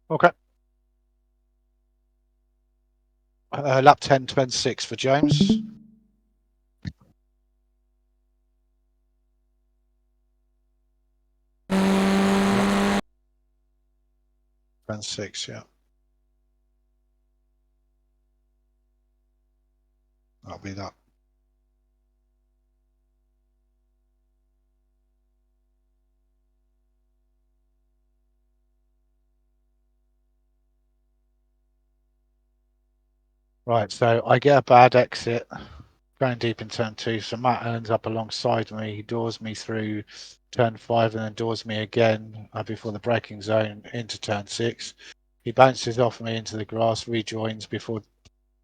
Okay. Lap 10:26 for James. Yep. 10:6, yeah. That'll be that. Right, so I get a bad exit going deep in turn 2, so Matt ends up alongside me. He doors me through turn 5 and then doors me again before the braking zone into turn 6. He bounces off me into the grass, rejoins before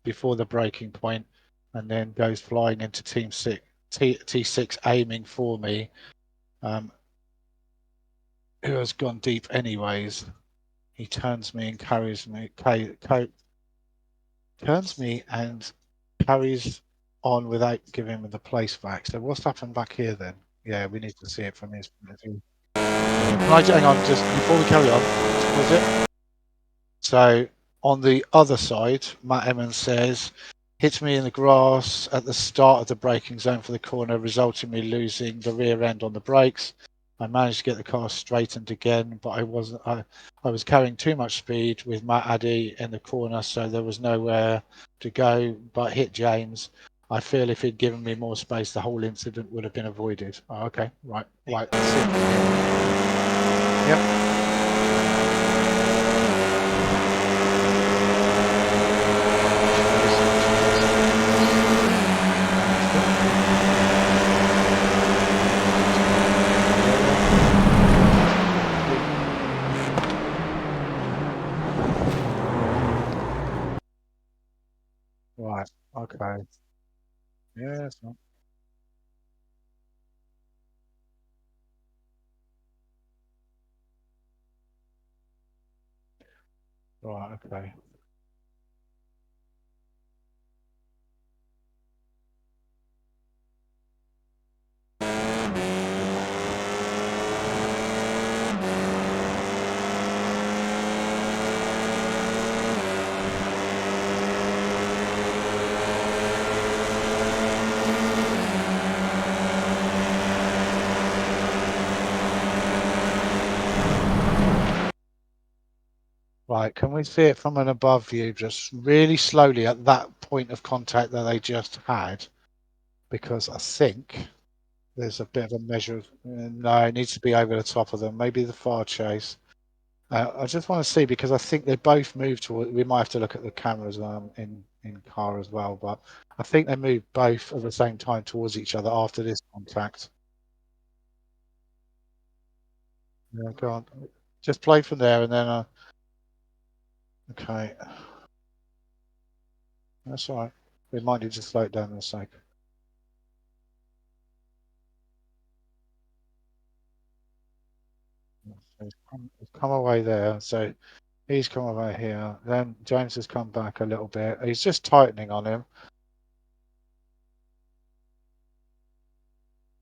the braking point, and then goes flying into team 6 T6 aiming for me, who has gone deep anyways. He turns me and turns me and carries on without giving me the place back. So what's happened back here then? Yeah, we need to see it from his point of view. Right, hang on, just before we carry on, was it? So on the other side, Matt Emmons says, hit me in the grass at the start of the braking zone for the corner, resulting in me losing the rear end on the brakes. I managed to get the car straightened again, but I was carrying too much speed with Matt Addy in the corner, so there was nowhere to go but hit James. I feel if he'd given me more space, the whole incident would have been avoided. Oh, okay, right. Yep. Right. Okay. Yeah, it's not. Right. Okay. Right, can we see it from an above view, just really slowly at that point of contact that they just had? Because I think there's a bit of a measure of, no, it needs to be over the top of them, maybe the far chase. I just want to see because I think they both moved toward, we might have to look at the cameras in car as well, but I think they moved both at the same time towards each other after this contact. Yeah, go on. Just play from there and then, okay, that's all right. We might need to slow it down in a sec. He's come away there, so he's come away here. Then James has come back a little bit. He's just tightening on him.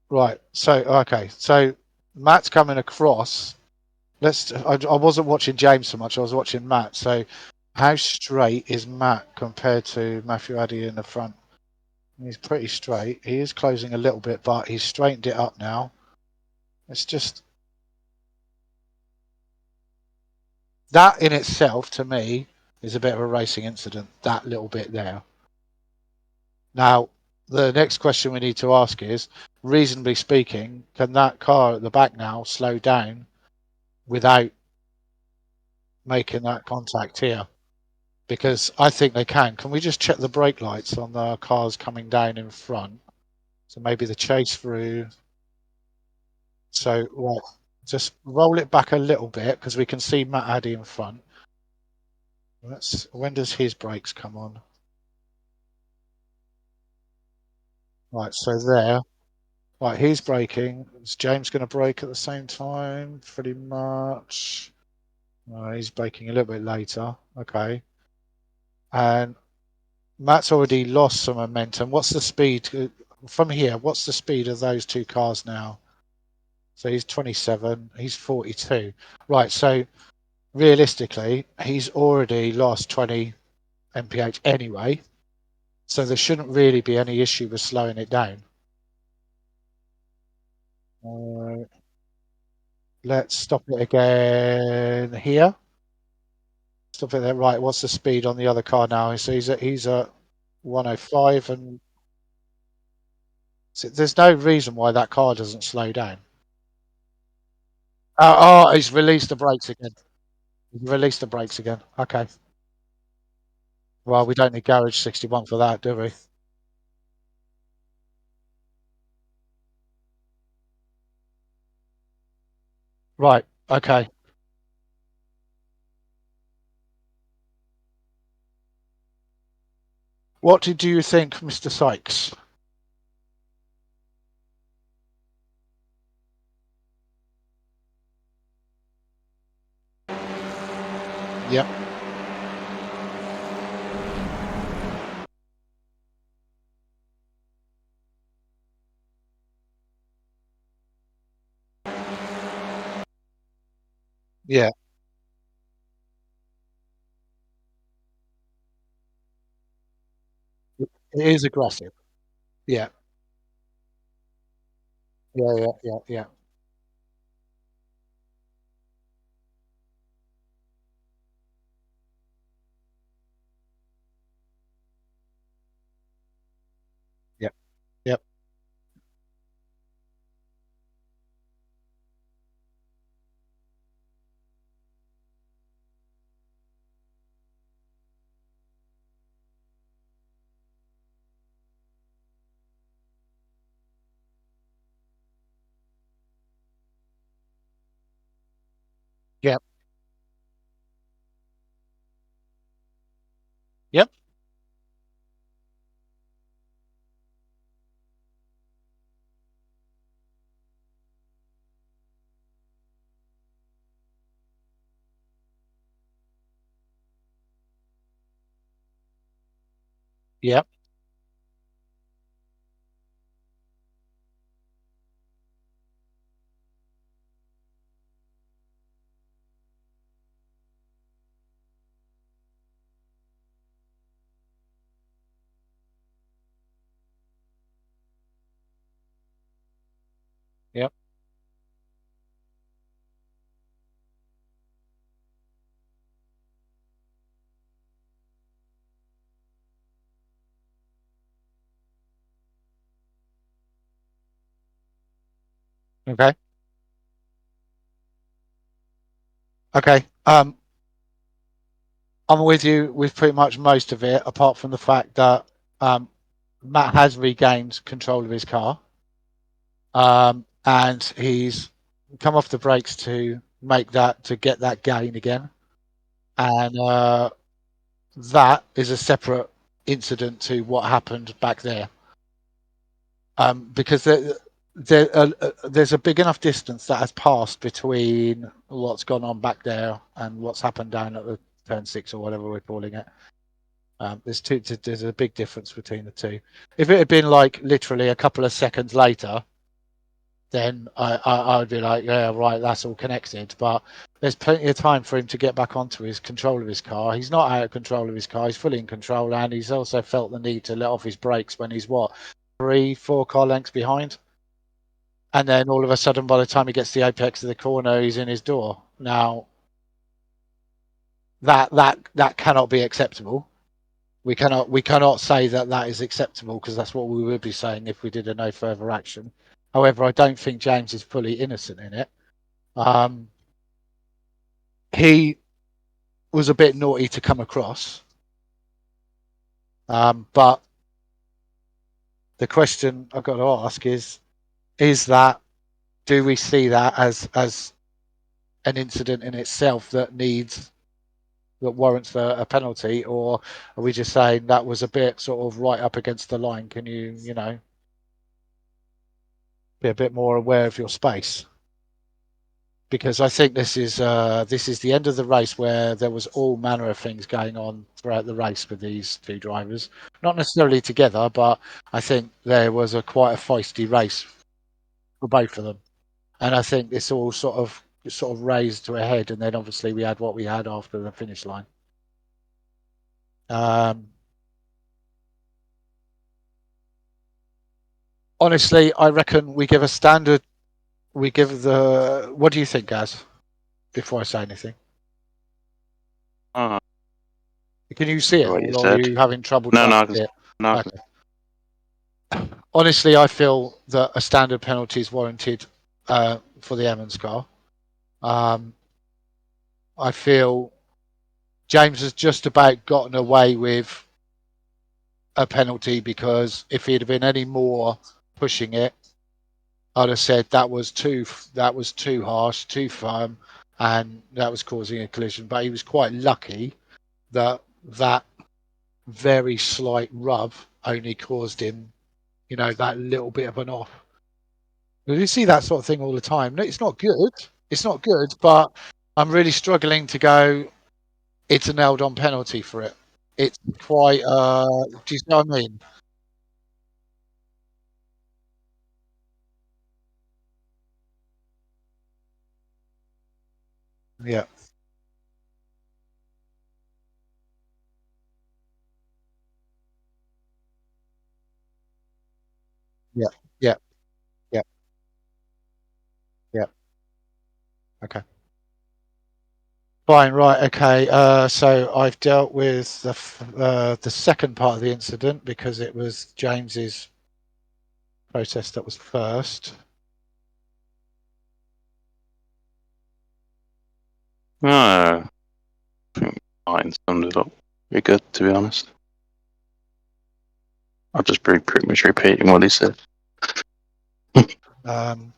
Right. So okay. So Matt's coming across. I wasn't watching James so much. I was watching Matt. So how straight is Matt compared to Matthew Addy in the front? He's pretty straight. He is closing a little bit, but he's straightened it up now. It's just that in itself, to me, is a bit of a racing incident. That little bit there. Now, the next question we need to ask is, reasonably speaking, can that car at the back now slow down without making that contact here? Because I think they can. Can we just check the brake lights on the cars coming down in front? So maybe the chase through. So, right, just roll it back a little bit because we can see Matt Addy in front. When does his brakes come on? Right, so there. Right, he's braking. Is James going to brake at the same time? Pretty much. He's braking a little bit later. Okay. And Matt's already lost some momentum. What's the speed from here? What's the speed of those two cars now? So he's 27. He's 42. Right. So realistically, he's already lost 20 mph anyway, so there shouldn't really be any issue with slowing it down. Uh, let's stop it again here. Stop it there. Right, what's the speed on the other car now? So he's at 105, and so there's no reason why that car doesn't slow down. Oh, he's released the brakes again. He's released the brakes again. Okay. Well, we don't need garage 61 for that, do we? Right. Okay. What did you think, Mr. Sykes? Yep. Yeah. It is aggressive. Yeah. Yeah. Yeah. Yeah. Yeah. Yep. Yep. Yep. Yep. Yep. Yep. Okay. Okay. I'm with you with pretty much most of it, apart from the fact that um, Matt has regained control of his car, and he's come off the brakes to make that to get that gain again, and that is a separate incident to what happened back there, because there's a big enough distance that has passed between what's gone on back there and what's happened down at the turn six or whatever we're calling it. There's a big difference between the two. If it had been like literally a couple of seconds later, then I would be like, yeah, right, that's all connected. But there's plenty of time for him to get back onto his control of his car. He's not out of control of his car. He's fully in control, and he's also felt the need to let off his brakes when he's what, 3, 4 car lengths behind. And then all of a sudden, by the time he gets to the apex of the corner, he's in his door. Now that cannot be acceptable. We cannot say that that is acceptable, because that's what we would be saying if we did a no further action. However, I don't think James is fully innocent in it. Um, he was a bit naughty to come across, but the question I've got to ask is that, do we see that as an incident in itself that warrants a penalty, or are we just saying that was a bit sort of right up against the line? Can you be a bit more aware of your space? Because I think this is the end of the race, where there was all manner of things going on throughout the race with these two drivers, not necessarily together, but I think there was quite a feisty race for both of them, and I think this all sort of sort of raised to a head, and then obviously we had what we had after the finish line. Honestly, I reckon we give a standard. We give the. What do you think, Gaz? Before I say anything, can you see it, What you or are said. you having trouble? No, trying no, to see it? no. Okay. Honestly, I feel that a standard penalty is warranted for the Emmons car. I feel James has just about gotten away with a penalty, because if he'd have been any more pushing it, I'd have said that was too harsh, too firm, and that was causing a collision. But he was quite lucky that that very slight rub only caused him, that little bit of an off. You see that sort of thing all the time. It's not good. It's not good, but I'm really struggling to go, it's a nailed on penalty for it. It's quite, do you know what I mean? Yeah. Yeah. Yeah. Yeah. Yeah. Okay. Fine. Right. Okay. So I've dealt with the second part of the incident, because it was James's protest that was first. I think mine summed it up pretty good, to be honest. I'll just be pretty much repeating what he said. Um,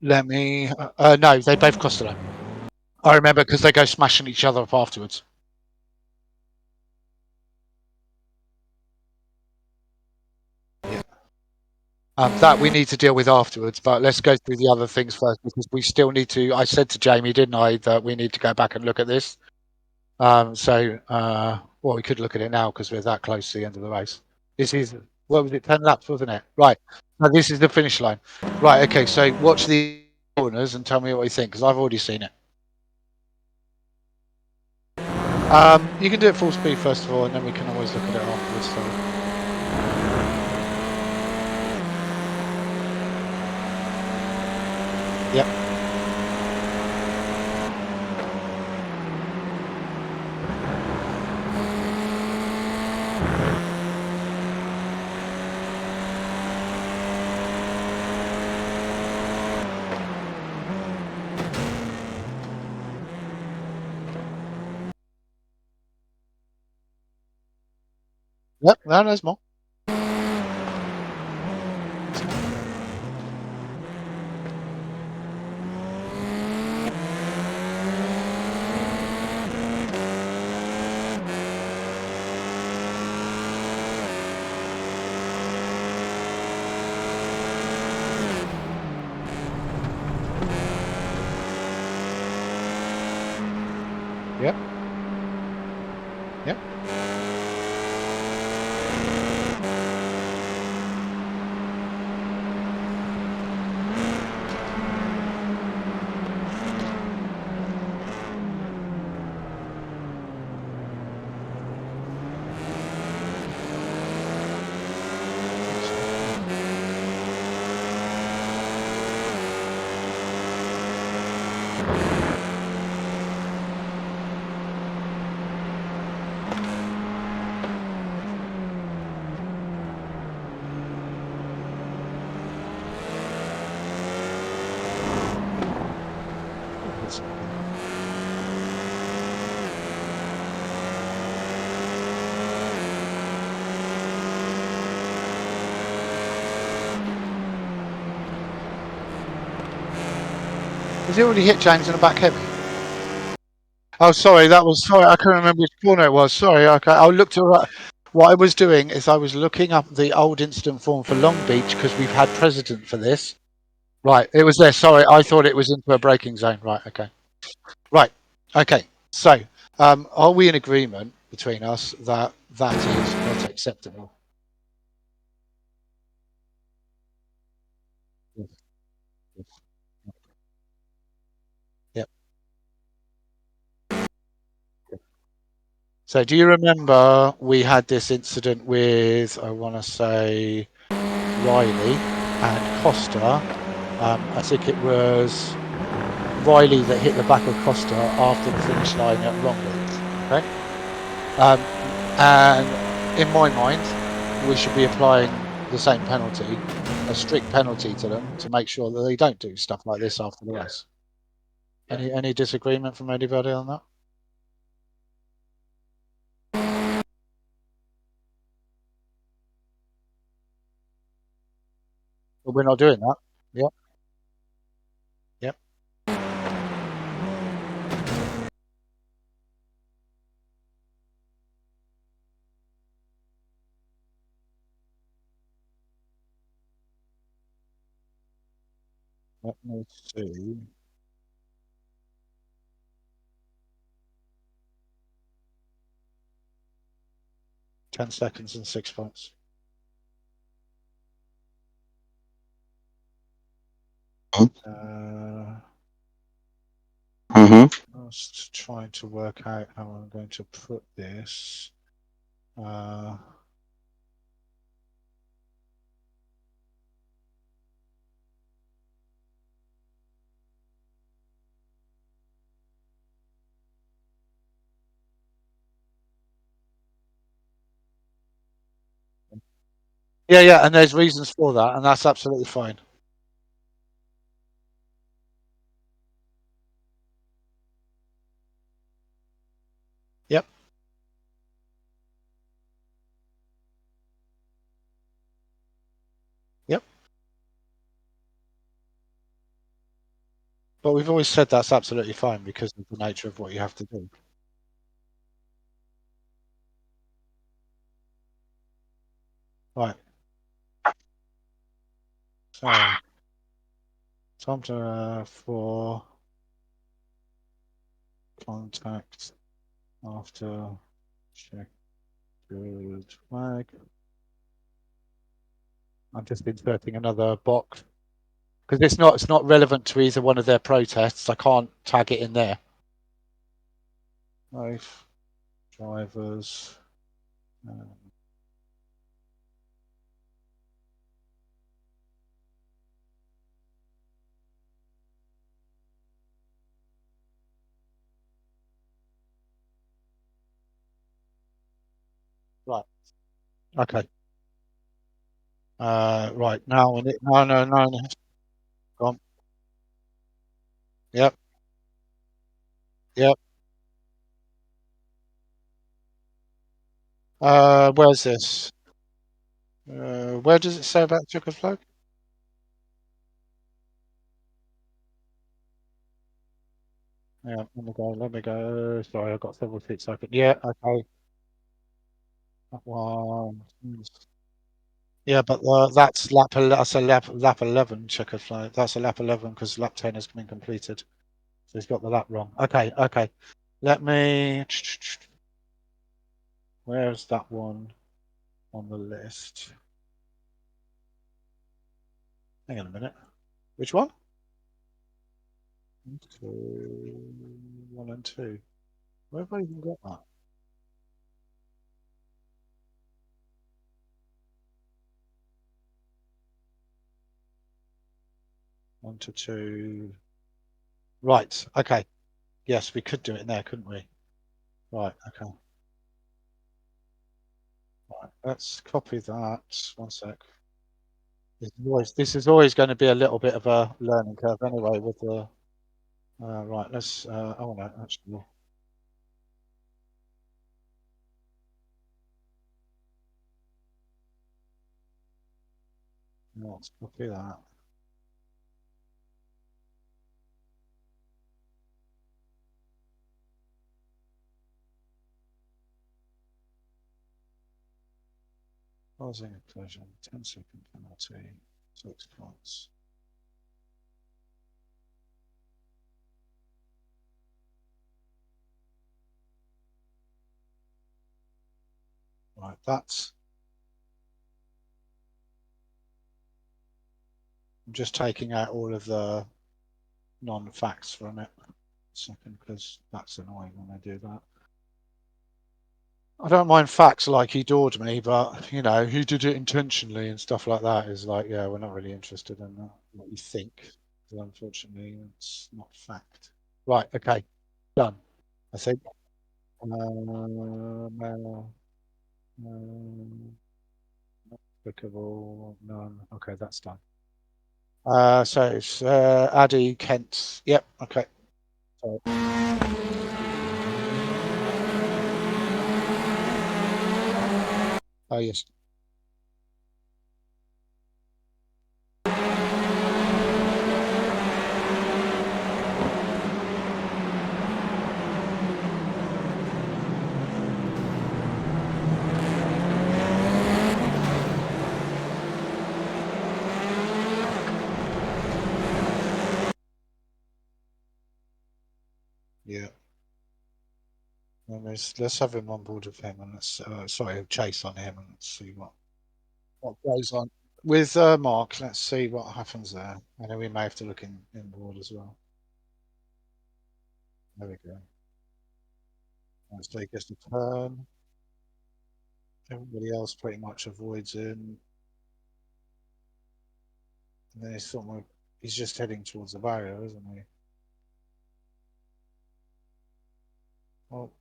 Let me. No, they both cost it. I remember, because they go smashing each other up afterwards. Yeah. That we need to deal with afterwards, but let's go through the other things first, because we still need to. I said to Jamie, didn't I, that we need to go back and look at this. Well, we could look at it now because we're that close to the end of the race. This is, what was it, 10 laps, wasn't it? Right. Now, this is the finish line. Right. Okay. So watch the corners and tell me what you think, because I've already seen it. You can do it full speed first of all, and then we can always look at it afterwards. So. Yep. Yep. No, there's more. Yep. Yep. Has he already hit James in the back heavy? Oh, sorry, that was sorry. I can't remember which corner it was. Sorry. Okay, I looked at what I was doing is I was looking up the old incident form for Long Beach because we've had precedent for this. Right, it was there. Sorry, I thought it was into a braking zone. Right, okay. Right, okay. So, are we in agreement between us that that is not acceptable? Yes, yes, yep. So, do you remember we had this incident with, I want to say, Riley and Costa? I think it was Riley that hit the back of Costa after the finish line at Long Beach. Okay. And in my mind, we should be applying the same penalty, a strict penalty to them to make sure that they don't do stuff like this after the race. Any disagreement from anybody on that? But we're not doing that. Yep, yep. Let me see. 10 seconds and 6 points. Uh, Mm-hmm. I was trying to work out how I'm going to put this. Uh, yeah, yeah, and there's reasons for that, and that's absolutely fine. Yep, yep. But we've always said that's absolutely fine because of the nature of what you have to do. Right. So, time to for contact after check good flag. I'm just inserting another box because it's not relevant to either one of their protests. I can't tag it in there. Both drivers. Um, right. Okay. Right now, no, no, no, no. Go on. Yep. Yep. Where's this? Where does it say about checkered flag? Yeah, let me go. Let me go. Sorry, I've got several feet open. Yeah, okay. That one. Yeah, but that's a lap 11 checkered flag. That's a lap 11 because lap 10 has been completed. So he's got the lap wrong. Okay, okay. Let me. Where's that one on the list? Hang on a minute. Which one? Two, one and two. Where have I even got that? One to two. Right. Okay. Yes, we could do it in there, couldn't we? Right. Okay. Right. Let's copy that. One sec. This is always going to be a little bit of a learning curve anyway with the right. Let's oh no, actually, let's copy that. Causing a collision, 10-second penalty, 6 points. Right, that's. I'm just taking out all of the non-facts from it. Second, because that's annoying when I do that. I don't mind facts like he doored me, but you know, he did it intentionally and stuff like that is like, yeah, we're not really interested in that. What you think. Because unfortunately, it's not fact. Right, okay, done. I think. No, applicable, none. Okay, that's done. So it's Addy, Kent. Yep, okay. So, oh, yes. Yeah. Let's have him on board with him and let's sorry, chase on him and let's see what goes on with Mark. Let's see what happens there. I know we may have to look in board as well. There we go. Let's take us to turn. Everybody else pretty much avoids him. And then he's just heading towards the barrier, isn't he? Well,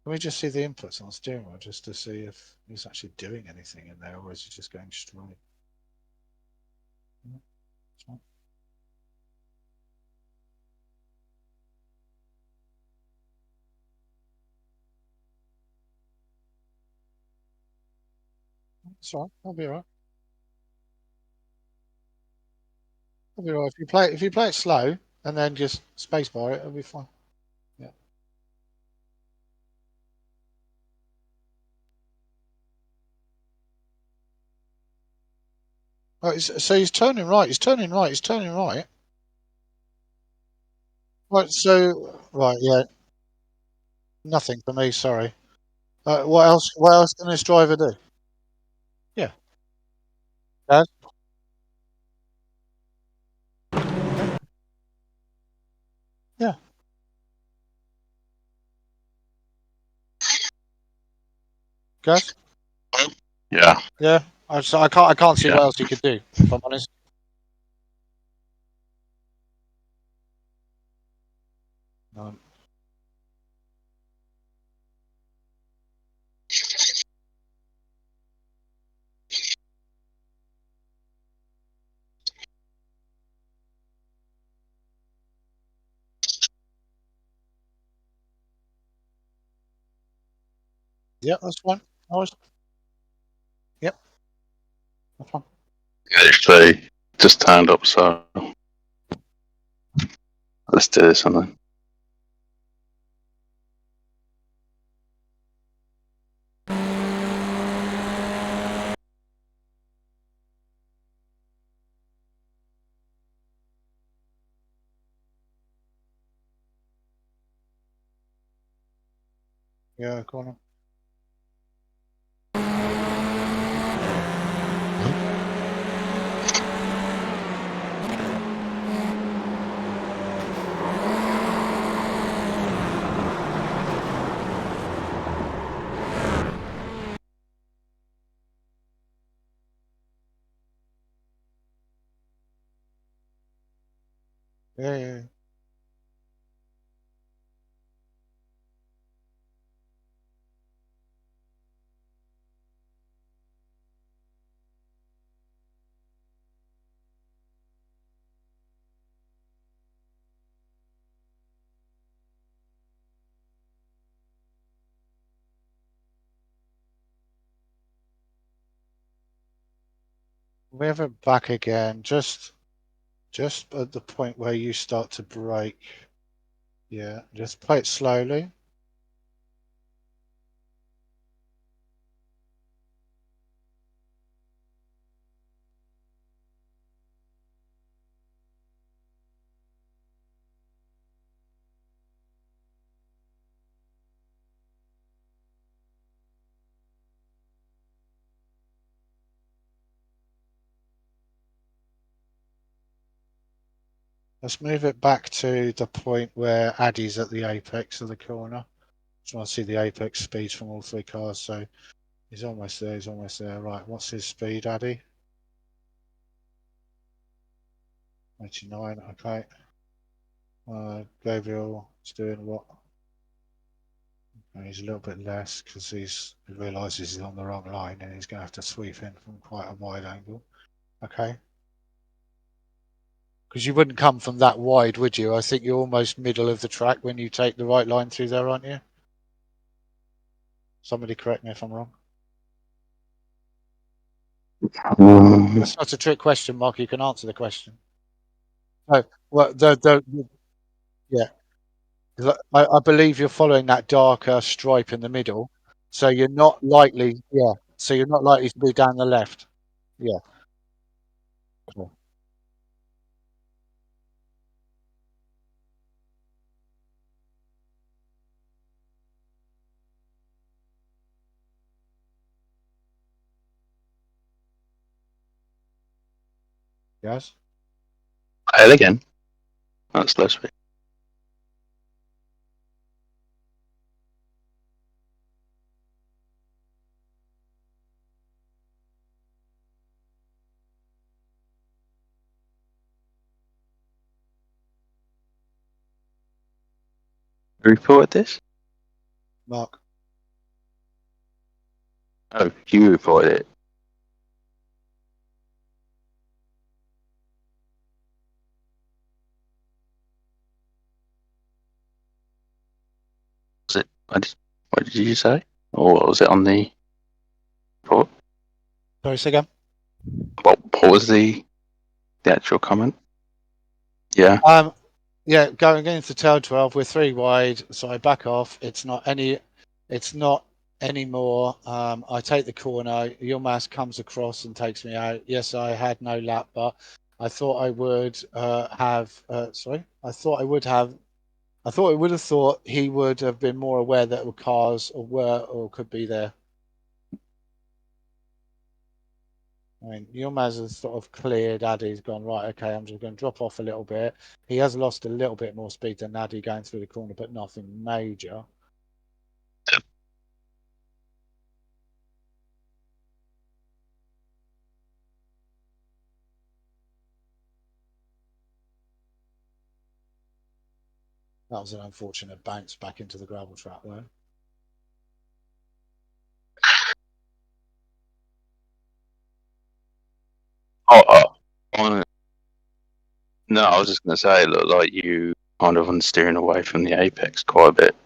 can we just see the inputs on the steering wheel just to see if he's actually doing anything in there or is he just going straight? Yeah, it's all right. I'll be all right. I'll be all right. If you play it slow and then just spacebar it, it'll be fine. Yeah. Oh, so he's turning right. He's turning right. He's turning right. Right. So right. Yeah. Nothing for me. Sorry. What else? What else can this driver do? Yeah. Gas. Yeah. Yeah. Gas. Yeah, Yeah. I can't see yeah. what else he could do. If I'm honest. No. Yeah. That's fine. No worries. Yep. That's fine. Actually, just turned up, so let's do this and then. Yeah. Go on. Yeah. Yeah. We have it back again. Just Just at the point where you start to brake. Yeah, just play it slowly. Let's move it back to the point where Addy's at the apex of the corner. Just want to see the apex speeds from all three cars. So he's almost there. He's almost there. Right. What's his speed, Addy? 89. Okay. Gabriel is doing what? And he's a little bit less because he realises he's on the wrong line and he's going to have to sweep in from quite a wide angle. Okay. Because you wouldn't come from that wide, would you? I think you're almost middle of the track when you take the right line through there, aren't you? Somebody correct me if I'm wrong. That's not a trick question, Mark. You can answer the question. No, well, yeah. I believe you're following that darker stripe in the middle, so you're not likely. Yeah. So you're not likely to be down the left. Yeah. Cool. Yes. Fail again. That's less speed. Report this? Mark. Oh, you reported it. Was it? What did you say? Or was it on the report? Sorry, say again. What was the actual comment? Yeah. Yeah, going into turn 12, we're 3 wide, so I back off. It's not anymore. I take the corner. Yilmaz comes across and takes me out. Yes, I had no lap, but I thought I would have. Sorry, I thought I would have thought he would have been more aware that cars were or could be there. I mean, Yilmaz has sort of cleared. Addy's gone, right, okay, I'm just going to drop off a little bit. He has lost a little bit more speed than Addy going through the corner, but nothing major. That was an unfortunate bounce back into the gravel trap, though. Oh, no, I was just going to say it looked like you kind of on steering away from the apex quite a bit.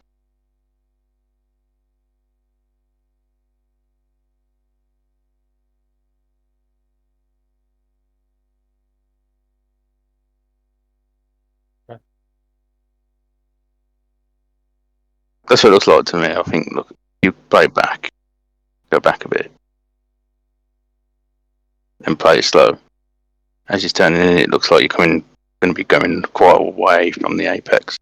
Okay. That's what it looks like to me. I think, look, you play back, go back a bit, and play it slow. As you're turning in, it looks like you're going to be going quite away from the apex.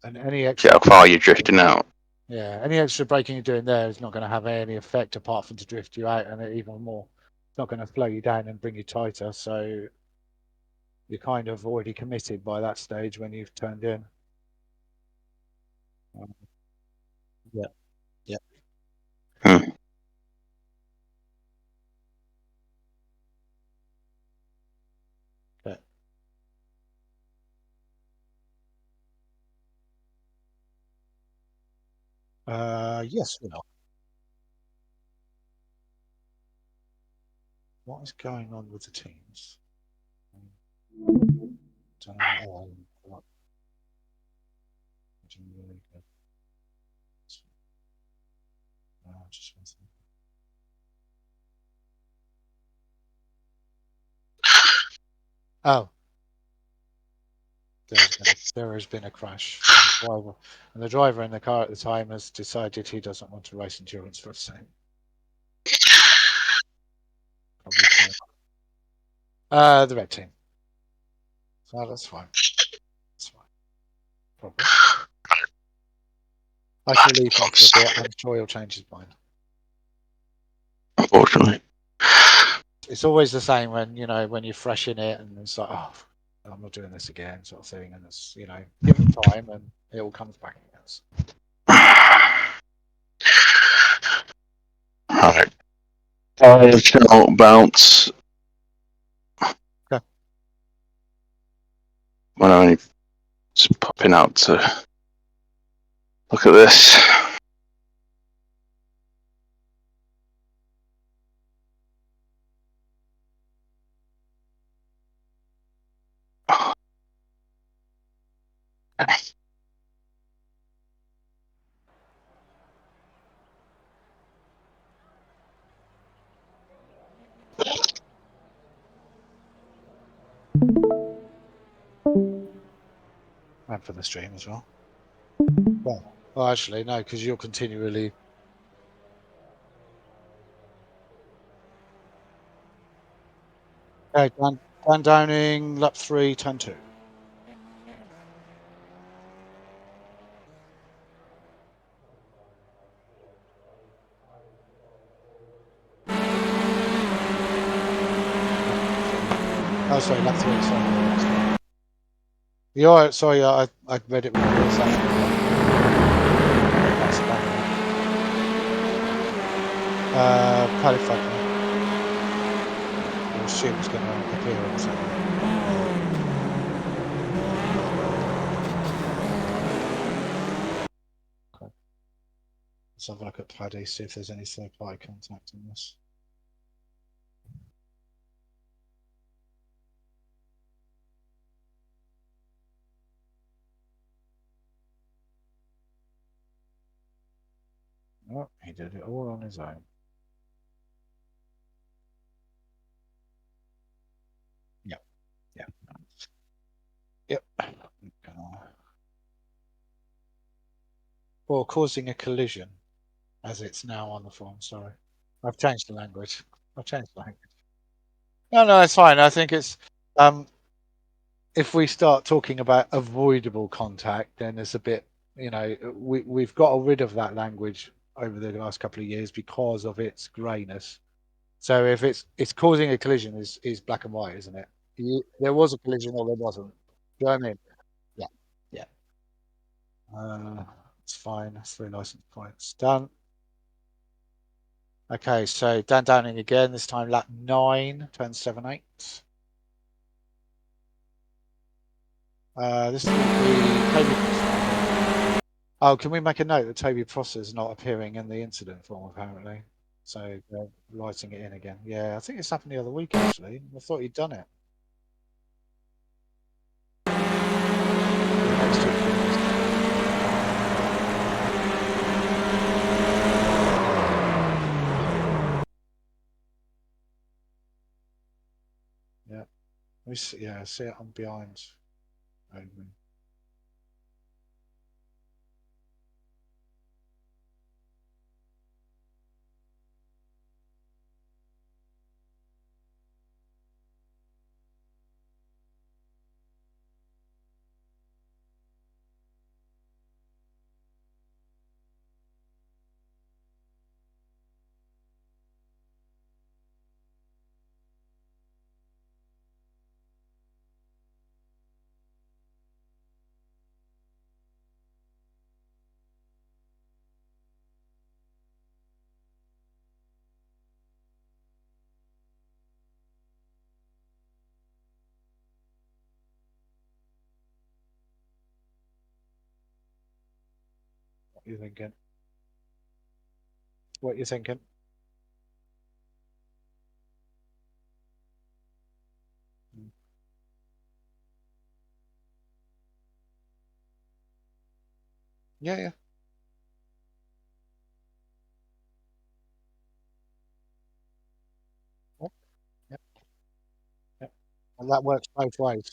And any See extra, how far you're drifting out. yeah, any extra braking you're doing there is not going to have any effect apart from to drift you out, and even more, it's not going to slow you down and bring you tighter. So you're kind of already committed by that stage when you've turned in. Yeah, yeah. Hmm. Okay. Yes, we are. What is going on with the teams? Don't know. Really good. Just one second. Oh, there has been a crash, and the driver in the car at the time has decided he doesn't want to race endurance for the same. Probably the red team. So that's fine. That's fine. Probably. I shall leave him for a bit. I'm sure he'll change his mind. Unfortunately. It's always the same when when you're fresh in it, and it's like, oh, I'm not doing this again, sort of thing. And it's give him time, and it all comes back again. Alright. I shall bounce Okay. when I'm just popping out to look at this. And for the stream as well. Well, actually, no, because you're continually. Okay, Dan Downing, lap 3, turn 2. Oh, sorry, lap 3. Sorry. You're sorry. I read it wrong. It's actually lap 4. That's qualified. I assume it's going to appear in a second. Okay. Let's have a look at Paddy, see if there's any third-party contact in this. Oh, he did it all on his own. Yep. Yeah. Yep. Or causing a collision, as it's now on the form. Sorry, I've changed the language. I've changed the language. No, it's fine. I think it's if we start talking about avoidable contact, then there's a bit. We've got rid of that language over the last couple of years because of its greyness. So if it's causing a collision is black and white, isn't it? There was a collision or there wasn't. Do you know what I mean? Yeah, yeah. It's fine. That's 3 license points done. Okay, so Dan Downing again. This time lap 9, turn 7-8. This will be Toby Prosser. Oh, can we make a note that Toby Prosser is not appearing in the incident form apparently? So they're writing it in again. Yeah, I think it's happened the other week actually. I thought he'd done it. Next two things. Yeah, see it on behind. What you thinking? What you thinking? Yeah, yeah. Yep, yep, yep. and that works both ways.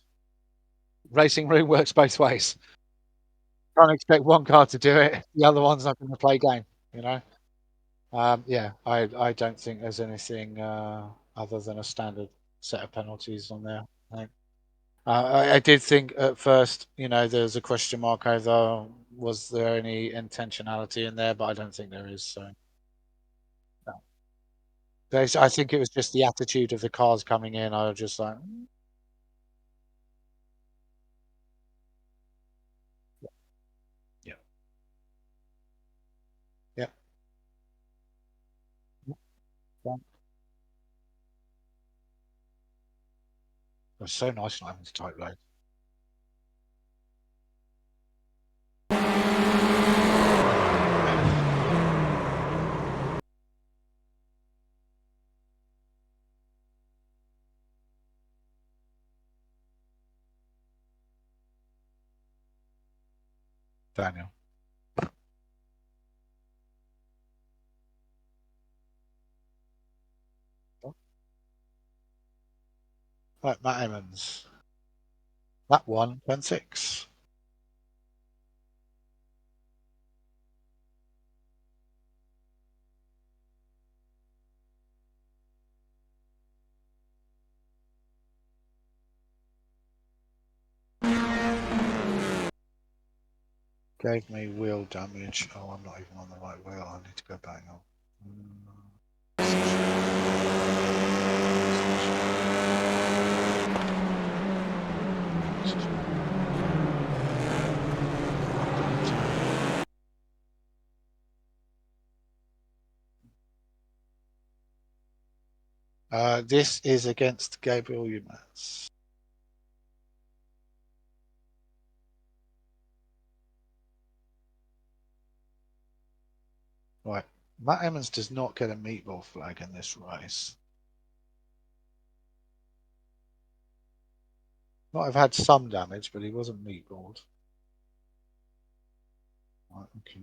Racing room works both ways. Can't expect one car to do it, the other one's not gonna play game, you know? Yeah, I don't think there's anything other than a standard set of penalties on there. I did think at first, there was a question mark over was there any intentionality in there, but I don't think there is. So no. I think it was just the attitude of the cars coming in. I was just like, yeah, yeah, yeah. Yeah. It was so nice not having to type loads. Daniel, right, Matt Emmons, that one went six. Gave me wheel damage. Oh, I'm not even on the right wheel. I need to go back on. This is against Gabriel Umats. Right. Matt Emmons does not get a meatball flag in this race. Might have had some damage, but he wasn't meatballed. Right, okay.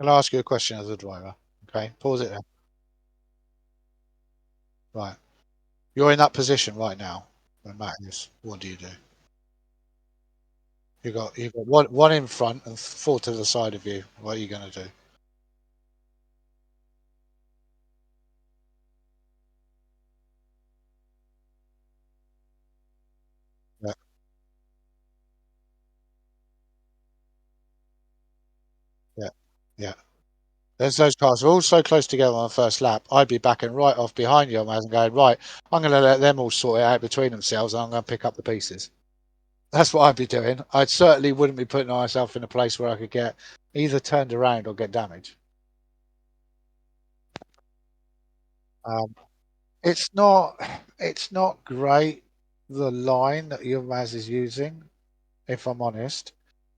I'll ask you a question as a driver. Okay, pause it there. Right. You're in that position right now when Matt is. What do you do? You've got one in front and four to the side of you. What are you going to do? Yeah, yeah, yeah. There's those cars are all so close together on the first lap. I'd be backing right off behind you, and going, right, I'm going to let them all sort it out between themselves, and I'm going to pick up the pieces. That's what I'd be doing. I certainly wouldn't be putting myself in a place where I could get either turned around or get damage. Um, it's not, it's not great the line that Yilmaz is using, if I'm honest,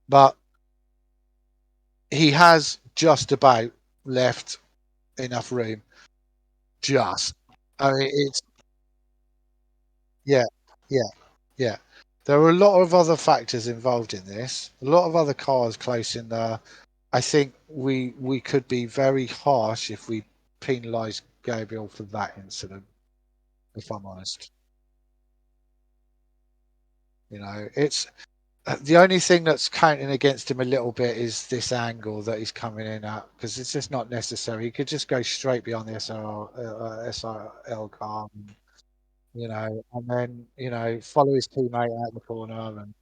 but he has just about left enough room. Just, I mean, it's yeah, yeah, yeah. There are a lot of other factors involved in this. A lot of other cars close in there. I think we could be very harsh if we penalise Gabriel for that incident. If I'm honest, it's the only thing that's counting against him a little bit is this angle that he's coming in at because it's just not necessary. He could just go straight beyond the SRL car, and then follow his teammate out the corner and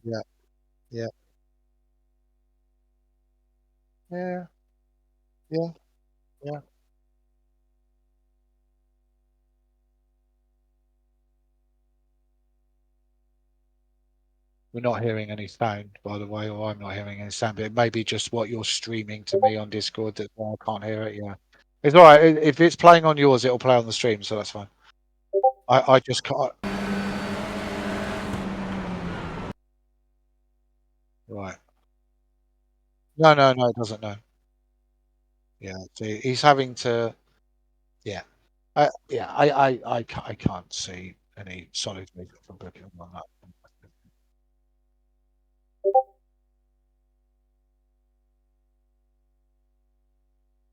yeah, yeah, yeah, yeah, yeah. We're not hearing any sound, by the way, or I'm not hearing any sound, but it may be just what you're streaming to me on Discord that's why I can't hear it. Yeah. It's all right. If it's playing on yours, it'll play on the stream, so that's fine. I just can't. Right. No, no, no, it doesn't. No. Yeah. See, he's having to. Yeah. Yeah. I can't see any solid movement from booking on that.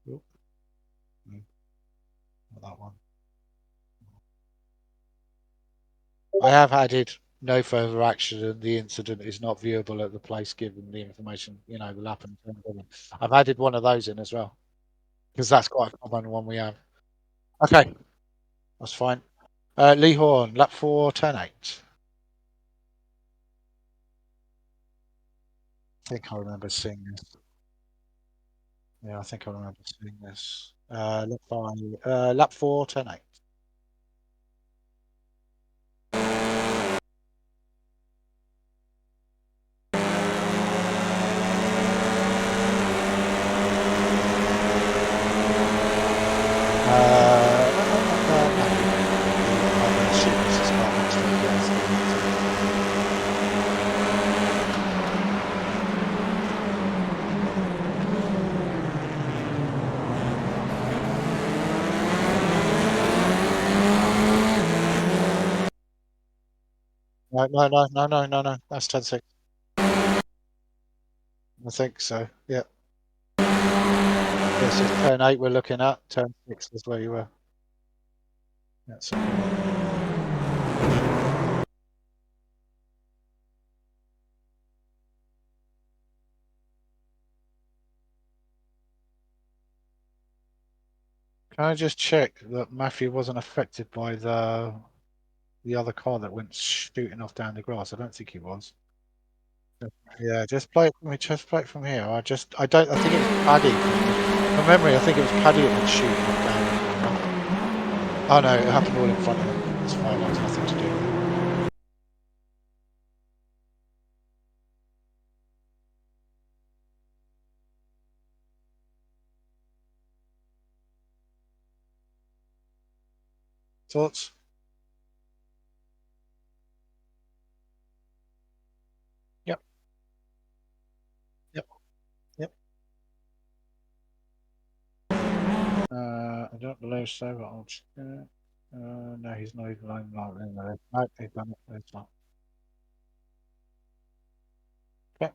Oop, no, not that one. I have added no further action, and the incident is not viewable at the place given the information. Will happen. I've added one of those in as well because that's quite a common one we have. Okay, that's fine. Lee Horn, lap 4, turn 8. I think I remember seeing this. Yeah, I think I remember seeing this. Lap 4, turn 8. Matthew. I'm going to assume this is part next week. Yeah, it's good. No, no, no, no, no, no, no. That's 10-6. I think so. Yeah. This is turn 8 we're looking at. Turn 6 is where you were. That's Can I just check that Matthew wasn't affected by the other car that went shooting off down the grass? I don't think he was. Yeah, just play it from me. Just play it from here. I don't. I think it was Paddy. From memory, I think it was Paddy that went shooting off down. Oh no, it happened all in front of him. It's fine. That's nothing to do with it. Thoughts? Yep. Yep. Yep. I don't believe so, but I'll check. No, he's not even in there. No, he's done it. It's not. Okay.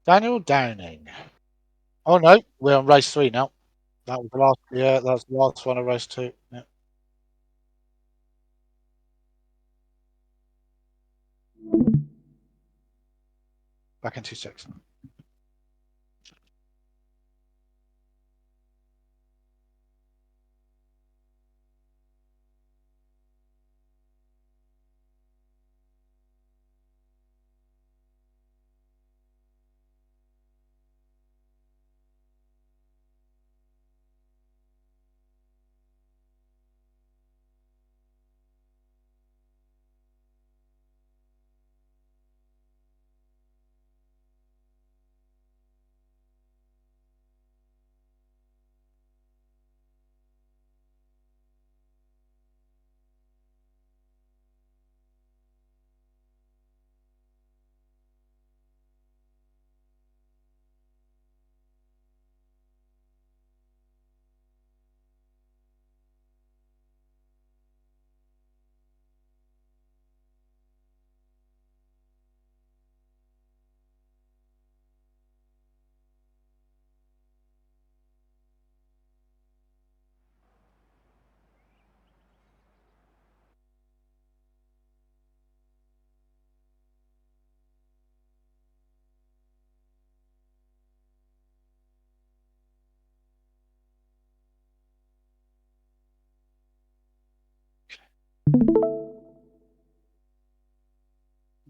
Daniel Downing. Oh no, we're on race 3 now. That was the last. Yeah, that's the last one of race 2. Yeah. Back in 2-6.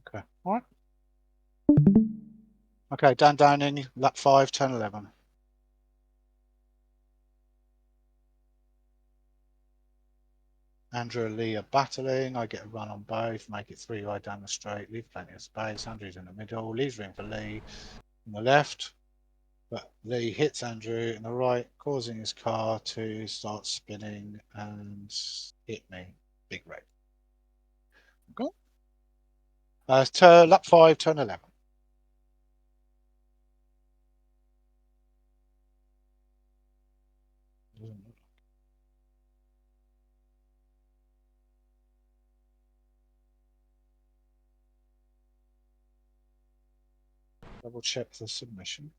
Okay. All right. Okay, Dan Downing, lap 5, 10, 11. Andrew and Lee are battling. I get a run on both, make it 3 wide down the straight, leave plenty of space. Andrew's in the middle, leaves room for Lee on the left. But he hits Andrew in the right, causing his car to start spinning and hit me. Big wreck. Okay. Lap 5, turn 11. Double check the submission.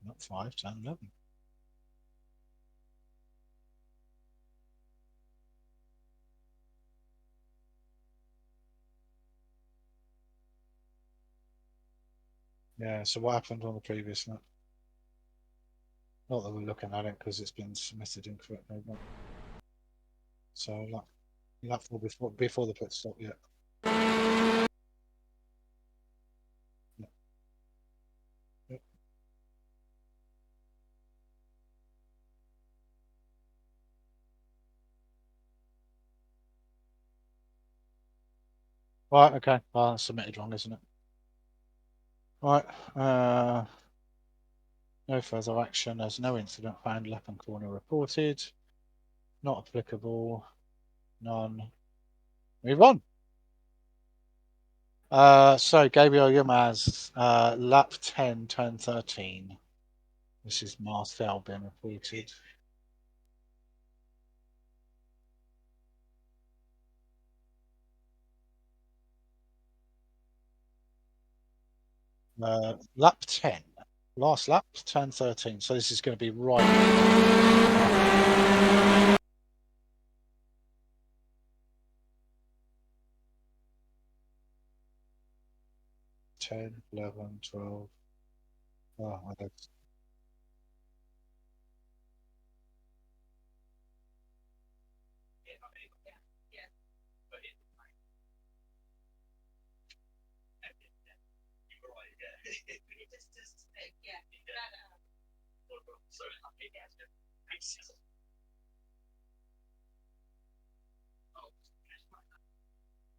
Not 5, turn 11. Yeah, so what happened on the previous lap? Not that we're looking at it because it's been submitted incorrectly. But... So lap 4 before the pit stop, yeah. Yeah. Yeah. Right, okay. Submitted wrong, isn't it? Right. No further action. There's no incident found. Lap and corner reported. Not applicable. None. Move on. So Gabriel Yilmaz, lap 10, turn 13. This is Marcel being reported. Lap 10. Last lap, turn 13. So this is going to be right. 10, 11, 12. Oh, I don't.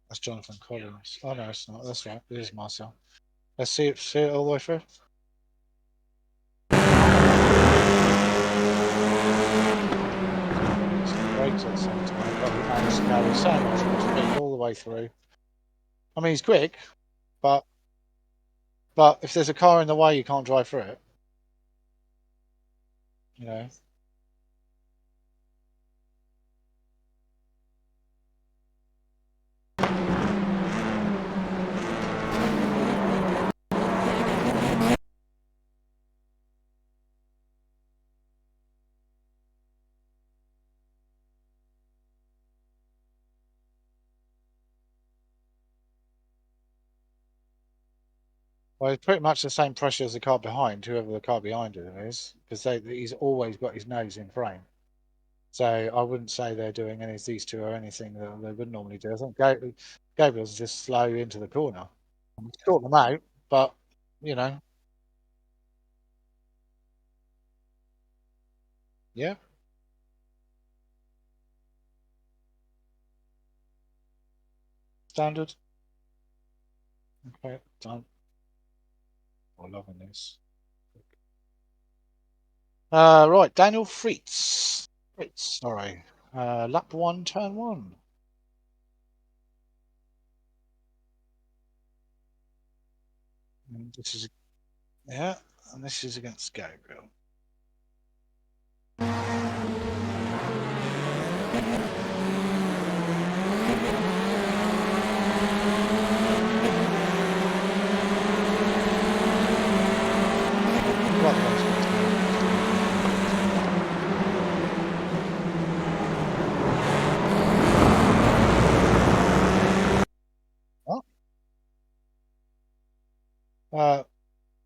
That's Jonathan Collins. Oh no, it's not. That's right. It is Marcel. Let's see it all the way through. Brakes at the same time, but he managed to carry so much speed all the way through. I mean, he's quick, but if there's a car in the way, you can't drive through it. You know. Well, it's pretty much the same pressure as the car behind, whoever the car behind him is, because he's always got his nose in frame. So I wouldn't say they're doing any of these two or anything that they would normally do. I think Gabriel's just slow into the corner. Sort them out, but you know, yeah, standard. Okay, done. I'm loving this. Right, Daniel Fritz. Fritz, sorry. Lap 1, turn 1. And this is yeah, and this is against Gabriel.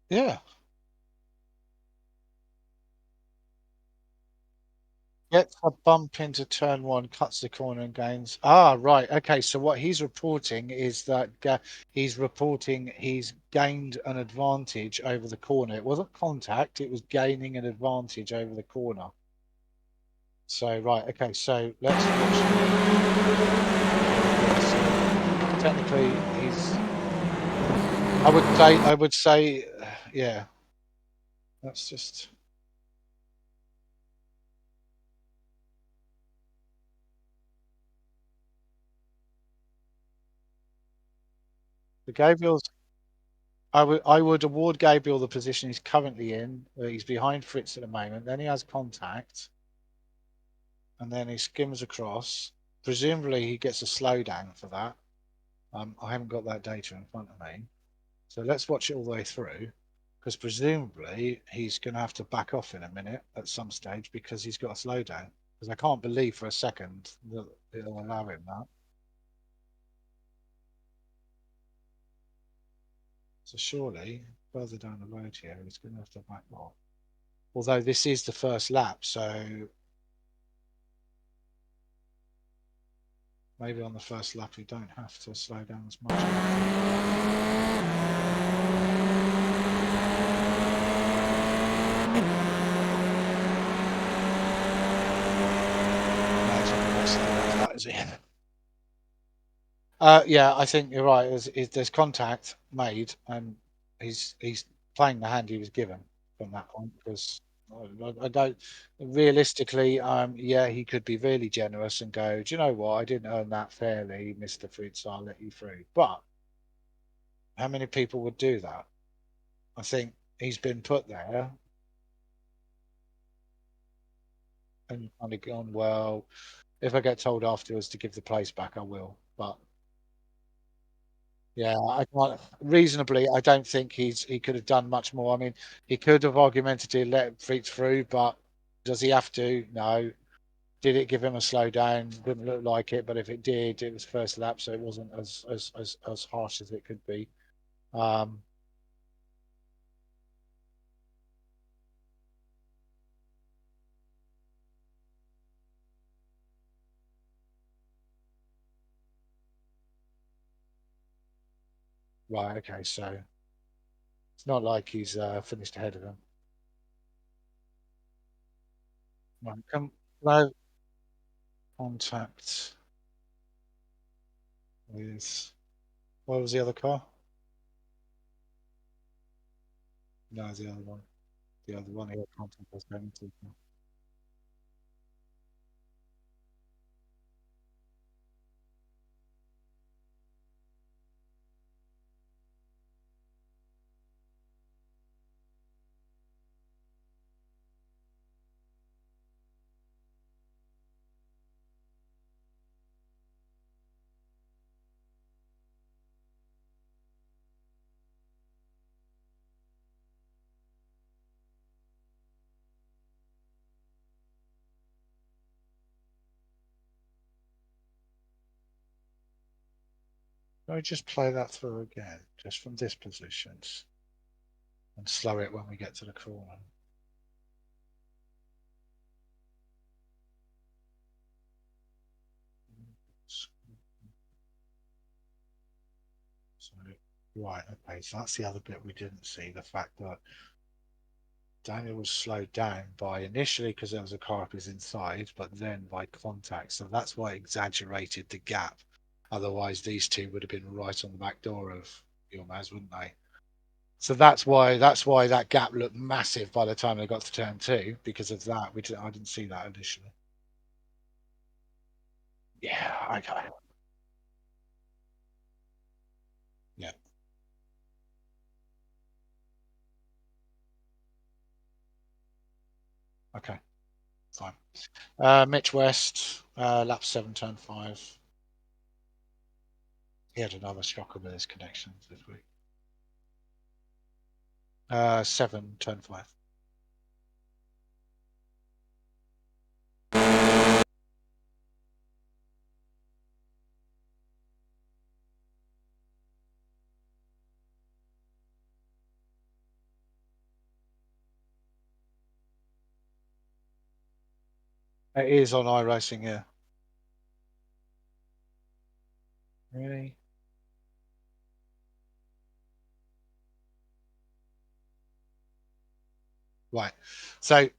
Yeah. Gets a bump into turn 1, cuts the corner and gains. Ah, right. Okay. So what he's reporting is that he's gained an advantage over the corner. It wasn't contact, it was gaining an advantage over the corner. So, right. Okay. So let's watch. technically he's. I would say, yeah. That's just the Gabriel's. I would award Gabriel the position he's currently in. He's behind Fritz at the moment. Then he has contact, and then he skims across. Presumably, he gets a slowdown for that. I haven't got that data in front of me, so let's watch it all the way through. Because presumably he's going to have to back off in a minute at some stage because he's got a slowdown. Because I can't believe for a second that it'll allow him that. So surely further down the road here, he's going to have to back off. Although this is the first lap, so maybe on the first lap you don't have to slow down as much. No, he's not going to slow down for that, is he? Yeah, I think you're right. There's contact made, and he's playing the hand he was given from that point because I don't realistically. Yeah, he could be really generous and go, do you know what? I didn't earn that fairly, Mister Fritz. I'll let you through. But how many people would do that? I think he's been put there and kind of gone, well, if I get told afterwards to give the place back, I will. But yeah, I can't reasonably. I don't think he could have done much more. I mean, he could have argumentatively let Fritz through, but does he have to? No. Did it give him a slowdown? Didn't look like it, but if it did, it was first lap, so it wasn't as harsh as it could be. Um, right, okay, so it's not like he's finished ahead of him. Right, no contact with what was the other car? No, the other one. The other one he had contact was going to. Can I just play that through again, just from this position, and slow it when we get to the corner? So, right, okay, so that's the other bit we didn't see, the fact that Daniel was slowed down by initially because there was a car up his inside, but then by contact. So that's why it exaggerated the gap. Otherwise, these two would have been right on the back door of Yilmaz, wouldn't they? So that's why that gap looked massive by the time they got to turn two because of that. I didn't see that initially. Yeah, okay. Yeah, okay, fine. Mitch West, lap seven, turn five. He had another shocker with his connections this week. Seven, turn five. It is on iRacing, yeah. Really? Right. So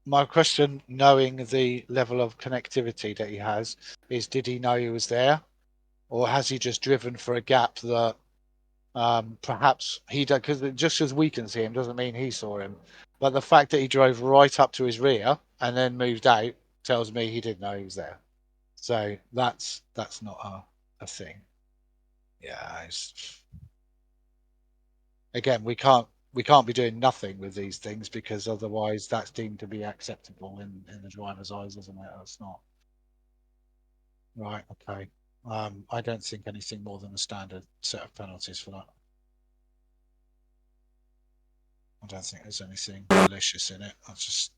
my question, knowing the level of connectivity that he has, is did he know he was there? or has he just driven for a gap that perhaps he did? Because just as we can see him doesn't mean he saw him. But the fact that he drove right up to his rear and then moved out tells me he didn't know he was there. So that's not a thing. Yeah, again, we can't be doing nothing with these things because otherwise that's deemed to be acceptable in the driver's eyes, isn't it? That's not right. Okay. I don't think anything more than a standard set of penalties for that. I don't think there's anything malicious in it. That's just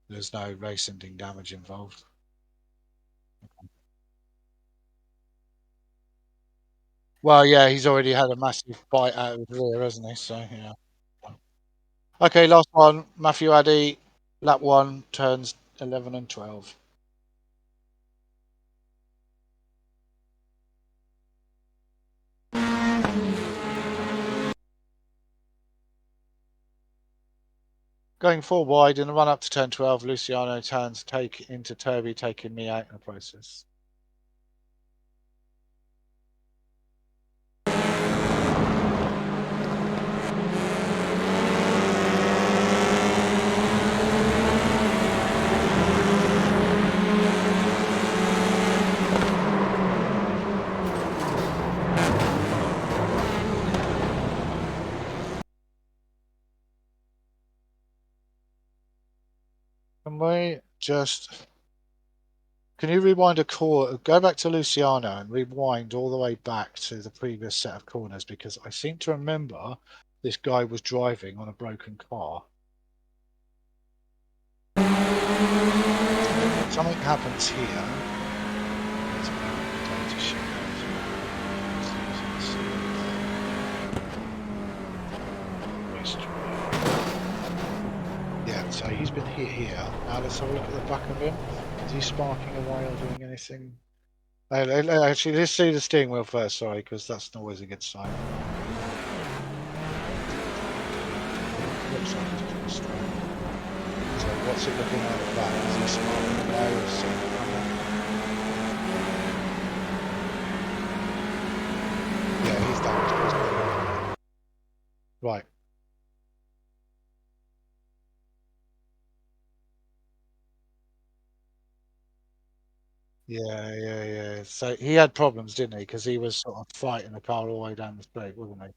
there's no race ending damage involved. Well, yeah, he's already had a massive bite out of his rear, hasn't he? So yeah. Okay, last one. Matthew Addy, lap one, turns 11 and 12. Going four wide in the run up to turn 12, Luciano turns take into Turby, taking me out in the process. Can we just can you rewind a call? Go back to Luciano and rewind all the way back to the previous set of corners because I seem to remember this guy was driving on a broken car. Something happens here. Let's bring up the data sheet. Yeah, so he's been hit here. Now let's have a look at the back of him. Is he sparking away or doing anything? Actually, let's see the steering wheel first, sorry, because that's always a good sign. Looks like he's pretty strong. So what's it looking like at the back? Is he sparking away or something like that? Yeah, he's damaged. He's damaged. Right. Yeah. So he had problems, didn't he? Because he was sort of fighting the car all the way down the straight, wasn't he?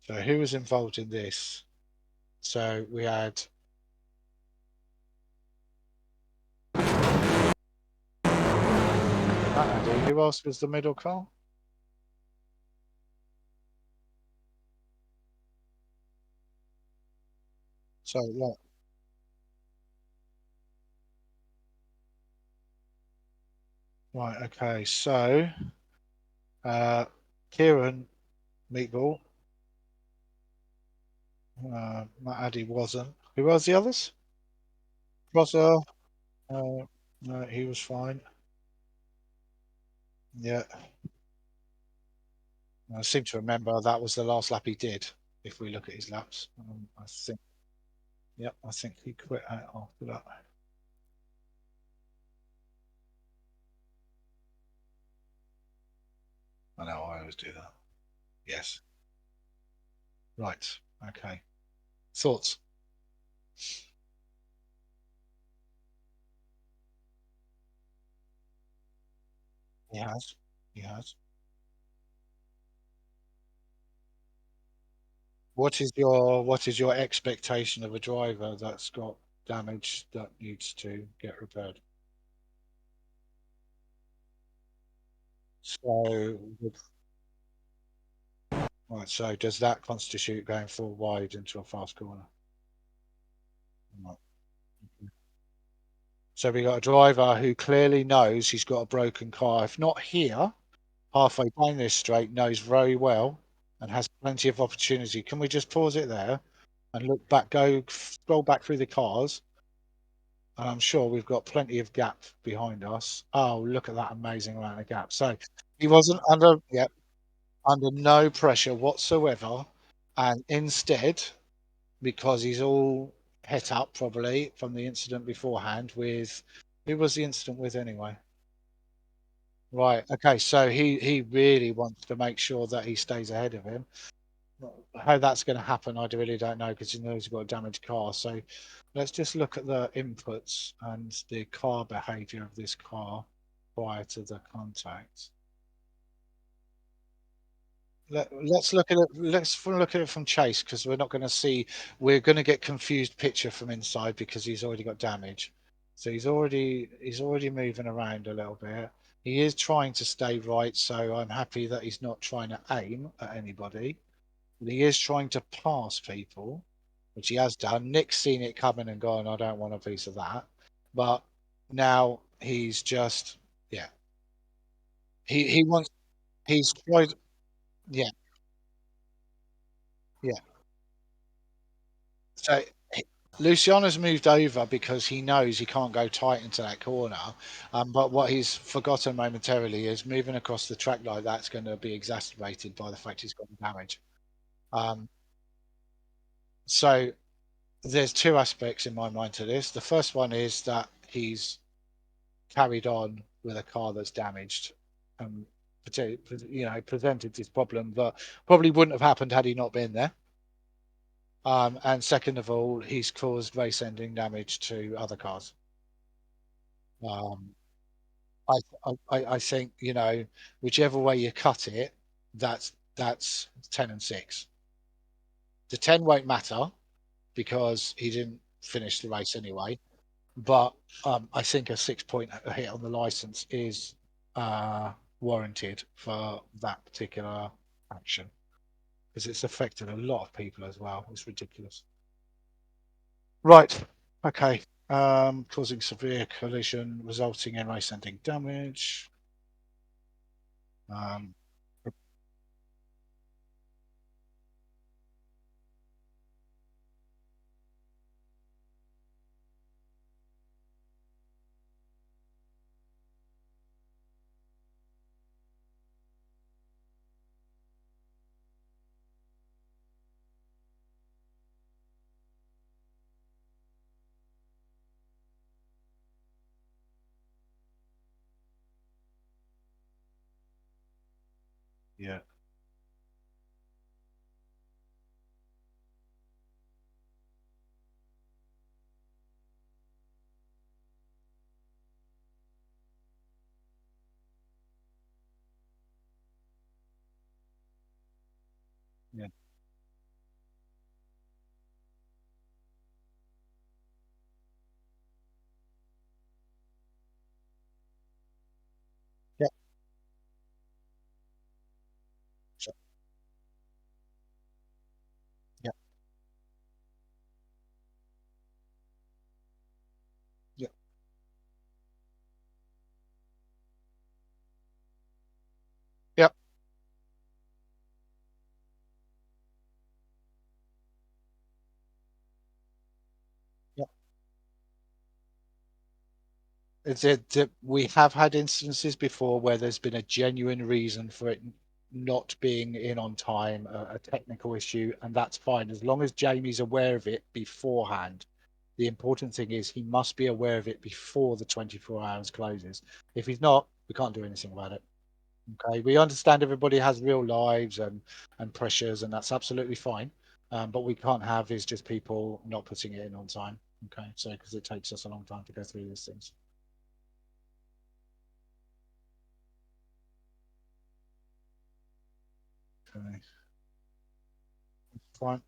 So who was involved in this? So we had Andy. Who else was the middle car? So right, okay. So Kieran Meatball, Matt Addy wasn't. Who was the others? Rosser, no, he was fine. Yeah, I seem to remember that was the last lap he did. If we look at his laps, I think. Yep, I think he quit out after that. I know I always do that. Yes. Right. Okay. Thoughts? He has. He has. What is your expectation of a driver that's got damage that needs to get repaired? So, right. So, does that constitute going full wide into a fast corner? Right. So we got a driver who clearly knows he's got a broken car. If not here, halfway down this straight, knows very well and has plenty of opportunity. Can we just pause it there and look back, go scroll back through the cars? And I'm sure we've got plenty of gap behind us. Oh, look at that amazing amount of gap. So he wasn't under, yep, under no pressure whatsoever And instead, because he's all het up probably from the incident beforehand with who was the incident with anyway? Right. Okay. So he really wants to make sure that he stays ahead of him. How that's going to happen, I really don't know because he knows he's got a damaged car. So let's just look at the inputs and the car behavior of this car prior to the contact. Let's look at it. Let's look at it from Chase because we're not going to see. We're going to get confused picture from inside because he's already got damage. So he's already moving around a little bit. He is trying to stay right, so I'm happy that he's not trying to aim at anybody. But he is trying to pass people, which he has done. Nick's seen it coming and gone, I don't want a piece of that. But now he's just yeah. He wants he's tried yeah, yeah. So Luciano's moved over because he knows he can't go tight into that corner. But what he's forgotten momentarily is moving across the track like that's going to be exacerbated by the fact he's got the damage. Um, so there's two aspects in my mind to this. The first one is that he's carried on with a car that's damaged and presented this problem that probably wouldn't have happened had he not been there. And second of all, he's caused race-ending damage to other cars. Um, I think whichever way you cut it, that's 10 and 6. The 10 won't matter because he didn't finish the race anyway. But I think a 6 point hit on the license is uh, warranted for that particular action because it's affected a lot of people as well. It's ridiculous. Right. Okay. Causing severe collision, resulting in race-ending damage. Um, yeah. Yeah. Yeah. Sure. Yeah. Yeah. Yeah. Yeah. We have had instances before where there's been a genuine reason for it not being in on time, a technical issue, and that's fine as long as Jamie's aware of it beforehand. The important thing is he must be aware of it before the 24 hours closes. If he's not, we can't do anything about it. Okay, we understand everybody has real lives and pressures, and that's absolutely fine. But we can't have is just people not putting it in on time. Okay, so because it takes us a long time to go through these things. Okay, fine.